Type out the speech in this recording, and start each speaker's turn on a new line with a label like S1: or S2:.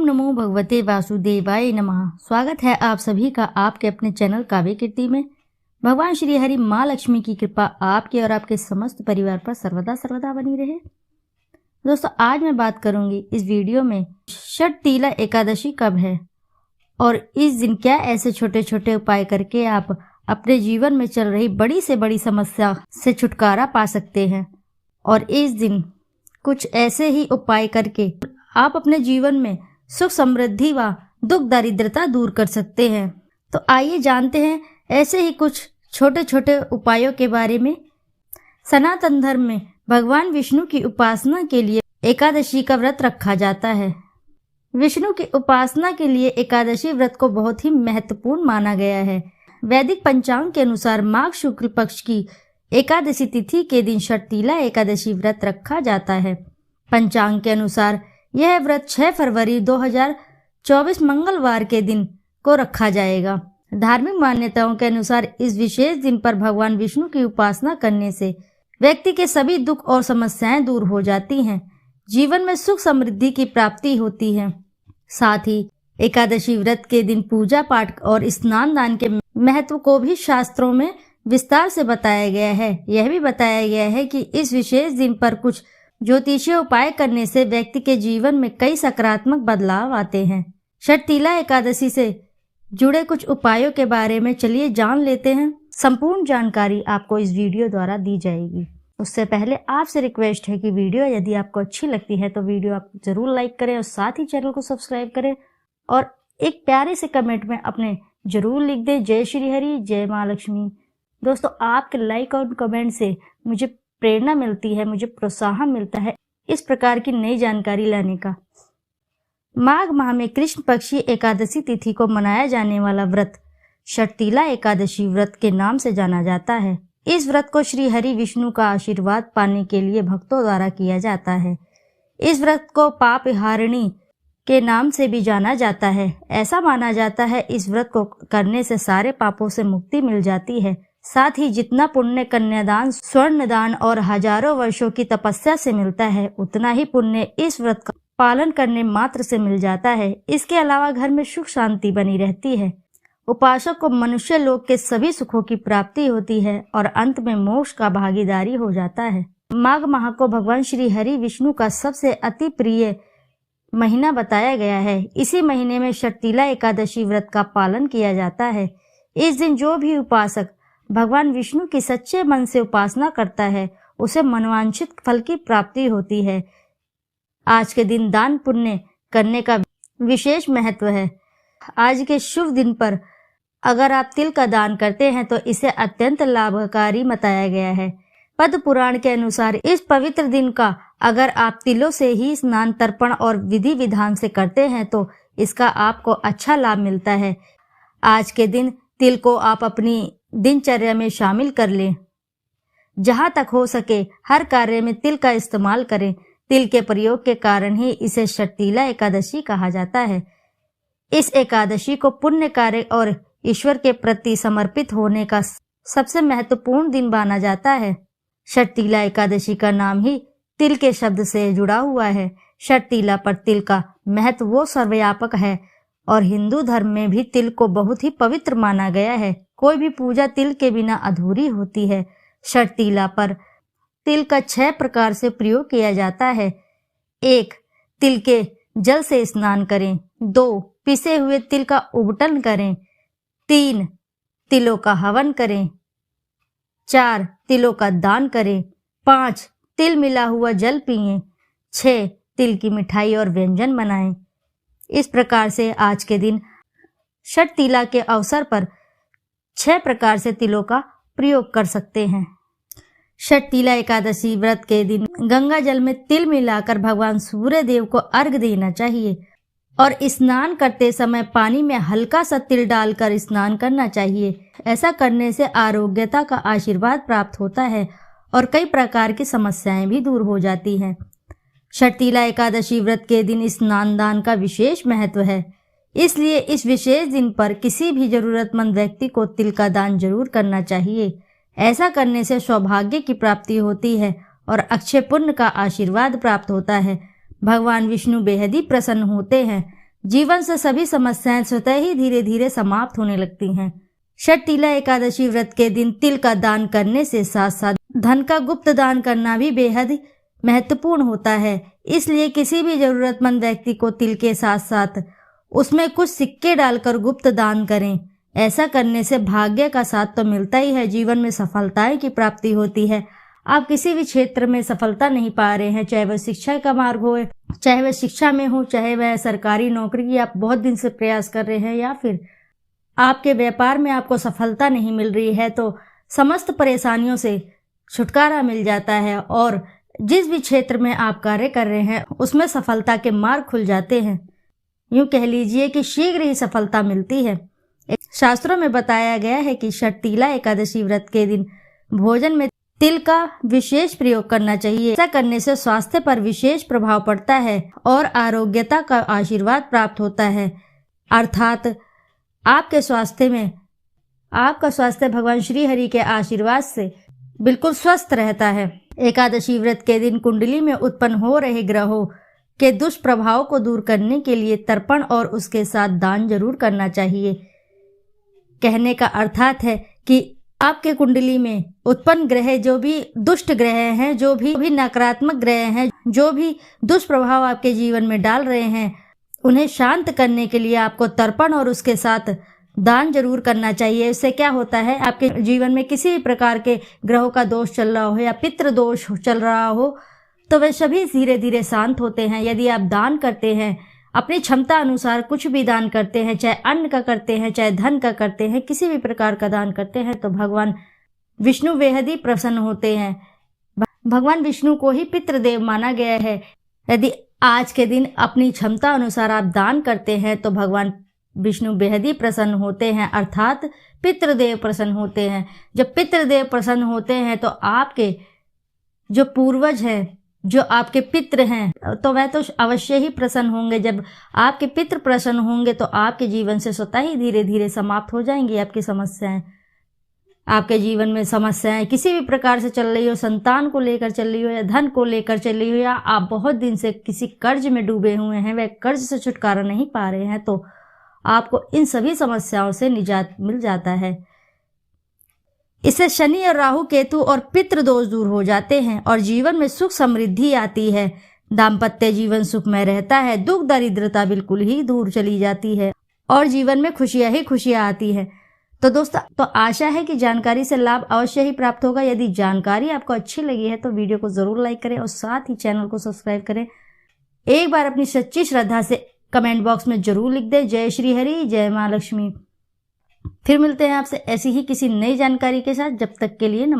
S1: ओम नमो भगवते वासुदेवाय नमः। स्वागत है आप सभी का आपके अपने चैनल काव्य कीर्ति में। भगवान श्री हरि माँ लक्ष्मी की कृपा आपके और आपके समस्त परिवार पर सर्वदा सर्वदा बनी रहे। दोस्तों, आज मैं बात करूंगी इस वीडियो में षटतिला एकादशी कब है और इस दिन क्या ऐसे छोटे छोटे उपाय करके आप अपने जीवन में चल रही बड़ी से बड़ी समस्या से छुटकारा पा सकते हैं। और इस दिन कुछ ऐसे ही उपाय करके आप अपने जीवन में सुख समृद्धि व दुख दारिद्रता दूर कर सकते हैं। तो आइए जानते हैं ऐसे ही कुछ छोटे छोटे उपायों के बारे में। सनातन धर्म में भगवान विष्णु की उपासना के लिए एकादशी का व्रत रखा जाता है। विष्णु की उपासना के लिए एकादशी व्रत को बहुत ही महत्वपूर्ण माना गया है। वैदिक पंचांग के अनुसार माघ शुक्ल पक्ष की एकादशी तिथि के दिन षटतिला एकादशी व्रत रखा जाता है। पंचांग के अनुसार यह व्रत 6 फरवरी 2024 मंगलवार के दिन को रखा जाएगा। धार्मिक मान्यताओं के अनुसार इस विशेष दिन पर भगवान विष्णु की उपासना करने से व्यक्ति के सभी दुख और समस्याएं दूर हो जाती हैं, जीवन में सुख समृद्धि की प्राप्ति होती है। साथ ही एकादशी व्रत के दिन पूजा पाठ और स्नान दान के महत्व को भी शास्त्रों में विस्तार से बताया गया है। यह भी बताया गया है कि इस विशेष दिन पर कुछ ज्योतिषीय उपाय करने से व्यक्ति के जीवन में कई सकारात्मक बदलाव आते हैं। षटतिला एकादशी से जुड़े कुछ उपायों के बारे में चलिए जान लेते हैं। संपूर्ण जानकारी आपको इस वीडियो द्वारा दी जाएगी। उससे पहले आपसे रिक्वेस्ट है कि वीडियो यदि आपको अच्छी लगती है तो वीडियो आप जरूर लाइक करें और साथ ही चैनल को सब्सक्राइब करें और एक प्यारे से कमेंट में अपने जरूर लिख दें जय श्री हरि, जय माँ लक्ष्मी। दोस्तों, आपके लाइक और कमेंट से मुझे प्रेरणा मिलती है, मुझे प्रोत्साहन मिलता है इस प्रकार की नई जानकारी लाने का। माघ माह में कृष्ण पक्षी एकादशी तिथि को मनाया जाने वाला व्रत षटतिला एकादशी व्रत के नाम से जाना जाता है। इस व्रत को श्री हरि विष्णु का आशीर्वाद पाने के लिए भक्तों द्वारा किया जाता है। इस व्रत को पाप हारिणी के नाम से भी जाना जाता है। ऐसा माना जाता है इस व्रत को करने से सारे पापों से मुक्ति मिल जाती है। साथ ही जितना पुण्य कन्यादान, स्वर्ण दान और हजारों वर्षों की तपस्या से मिलता है, उतना ही पुण्य इस व्रत का पालन करने मात्र से मिल जाता है। इसके अलावा घर में सुख शांति बनी रहती है। उपासक को मनुष्य लोक के सभी सुखों की प्राप्ति होती है और अंत में मोक्ष का भागीदारी हो जाता है। माघ माह को भगवान श्री हरि विष्णु का सबसे अति प्रिय महीना बताया गया है। इसी महीने में षटतिला एकादशी व्रत का पालन किया जाता है। इस दिन जो भी उपासक भगवान विष्णु की सच्चे मन से उपासना करता है, उसे मनोवांछित फल की प्राप्ति होती है। आज के दिन दान पुण्य करने का विशेष महत्व है। आज के शुभ दिन पर अगर आप तिल का दान करते हैं तो इसे अत्यंत लाभकारी बताया गया है। पद्म पुराण के अनुसार इस पवित्र दिन का अगर आप तिलों से ही स्नान, तर्पण और विधि विधान से करते हैं तो इसका आपको अच्छा लाभ मिलता है। आज के दिन तिल को आप अपनी दिनचर्या में शामिल कर लें। जहां तक हो सके हर कार्य में तिल का इस्तेमाल करें। तिल के प्रयोग के कारण ही इसे षटतिला एकादशी कहा जाता है। इस एकादशी को पुण्य कार्य और ईश्वर के प्रति समर्पित होने का सबसे महत्वपूर्ण दिन माना जाता है। षटतिला एकादशी का नाम ही तिल के शब्द से जुड़ा हुआ है। षटतिला पर तिल का महत्व वो सर्वव्यापक है और हिंदू धर्म में भी तिल को बहुत ही पवित्र माना गया है। कोई भी पूजा तिल के बिना अधूरी होती है। षटतिला पर तिल का 6 प्रकार से प्रयोग किया जाता है। 1. तिल के जल से स्नान करें। 2. पिसे हुए तिल का उबटन करें। 3. तिलों का हवन करें। 4. तिलों का दान करें। 5. तिल मिला हुआ जल पिएं। 6. तिल की मिठाई और व्यंजन बनाएं। इस प्रकार से आज के दिन षटतिला के अवसर पर 6 प्रकार से तिलों का प्रयोग कर सकते हैं। षटतिला एकादशी व्रत के दिन गंगा जल में तिल मिलाकर भगवान सूर्य देव को अर्घ देना चाहिए और स्नान करते समय पानी में हल्का सा तिल डालकर स्नान करना चाहिए। ऐसा करने से आरोग्यता का आशीर्वाद प्राप्त होता है और कई प्रकार की समस्याएं भी दूर हो जाती हैं। षटतिला एकादशी व्रत के दिन स्नान दान का विशेष महत्व है, इसलिए इस विशेष दिन पर किसी भी जरूरतमंद व्यक्ति को तिल का दान जरूर करना चाहिए। ऐसा करने से सौभाग्य की प्राप्ति होती है और अक्षय पुण्य का आशीर्वाद प्राप्त होता है। भगवान विष्णु बेहद ही प्रसन्न होते हैं जीवन से सभी समस्याएं स्वतः ही धीरे धीरे समाप्त होने लगती हैं। षटतिला एकादशी व्रत के दिन तिल का दान करने से साथ साथ धन का गुप्त दान करना भी बेहद महत्वपूर्ण होता है। इसलिए किसी भी जरूरतमंद व्यक्ति को तिल के साथ साथ उसमें कुछ सिक्के डालकर गुप्त दान करें। ऐसा करने से भाग्य का साथ तो मिलता ही है, जीवन में सफलताएं की प्राप्ति होती है। आप किसी भी क्षेत्र में सफलता नहीं पा रहे हैं, चाहे वह शिक्षा का मार्ग हो, चाहे वह शिक्षा में हो, चाहे वह सरकारी नौकरी की आप बहुत दिन से प्रयास कर रहे हैं, या फिर आपके व्यापार में आपको सफलता नहीं मिल रही है, तो समस्त परेशानियों से छुटकारा मिल जाता है और जिस भी क्षेत्र में आप कार्य कर रहे हैं उसमें सफलता के मार्ग खुल जाते हैं। यूं कह लीजिए कि शीघ्र ही सफलता मिलती है। शास्त्रों में बताया गया है कि षटतिला एकादशी व्रत के दिन भोजन में तिल का विशेष प्रयोग करना चाहिए। ऐसा करने से स्वास्थ्य पर विशेष प्रभाव पड़ता है और आरोग्यता का आशीर्वाद प्राप्त होता है, अर्थात आपके स्वास्थ्य में आपका स्वास्थ्य भगवान श्री हरि के आशीर्वाद से बिल्कुल स्वस्थ रहता है। एकादशी व्रत के दिन कुंडली में उत्पन्न हो रहे ग्रहों के दुष्प्रभाव को दूर करने के लिए तर्पण और उसके साथ दान जरूर करना चाहिए। कहने का अर्थात है कि आपके कुंडली में उत्पन्न ग्रह, जो भी दुष्ट ग्रह हैं, जो भी नकारात्मक ग्रह हैं, जो भी दुष्प्रभाव आपके जीवन में डाल रहे हैं, उन्हें शांत करने के लिए आपको तर्पण और उसके साथ दान जरूर करना चाहिए। इससे क्या होता है, आपके जीवन में किसी भी प्रकार के ग्रहों का दोष चल रहा हो या पितृ दोष चल रहा हो, तो वे सभी धीरे धीरे शांत होते हैं। यदि आप दान करते हैं, अपनी क्षमता अनुसार कुछ भी दान करते हैं, चाहे अन्न का करते हैं, चाहे धन का करते हैं, किसी भी प्रकार का दान करते हैं, तो भगवान विष्णु बेहद ही प्रसन्न होते हैं। भगवान विष्णु को ही पितृदेव माना गया है। यदि आज के दिन अपनी क्षमता अनुसार आप दान करते हैं तो भगवान विष्णु बेहद ही प्रसन्न होते हैं, अर्थात पितृदेव प्रसन्न होते हैं। जब पितृदेव प्रसन्न होते हैं तो आपके जो पूर्वज हैं, जो आपके पितृ हैं, तो वह तो अवश्य ही प्रसन्न होंगे। जब आपके पितृ प्रसन्न होंगे तो आपके जीवन से स्वतः ही धीरे धीरे समाप्त हो जाएंगी आपकी समस्याएं। आपके जीवन में समस्याएं किसी भी प्रकार से चल रही हो, संतान को लेकर चल रही हो या धन को लेकर चल रही हो, या आप बहुत दिन से किसी कर्ज में डूबे हुए हैं, वह कर्ज से छुटकारा नहीं पा रहे हैं, तो आपको इन सभी समस्याओं से निजात मिल जाता है। इससे शनि और राहु केतु और पितृ दोष दूर हो जाते हैं और जीवन में सुख समृद्धि आती है। दाम्पत्य जीवन सुखमय रहता है, दुख दरिद्रता बिल्कुल ही दूर चली जाती है और जीवन में खुशियां ही खुशियां आती है। तो दोस्तों, तो आशा है कि जानकारी से लाभ अवश्य ही प्राप्त होगा। यदि जानकारी आपको अच्छी लगी है तो वीडियो को जरूर लाइक करें और साथ ही चैनल को सब्सक्राइब करें। एक बार अपनी सच्ची श्रद्धा से कमेंट बॉक्स में जरूर लिख दें, जय श्री हरि, जय माँ लक्ष्मी। फिर मिलते हैं आपसे ऐसी ही किसी नई जानकारी के साथ। जब तक के लिए नमस्कार।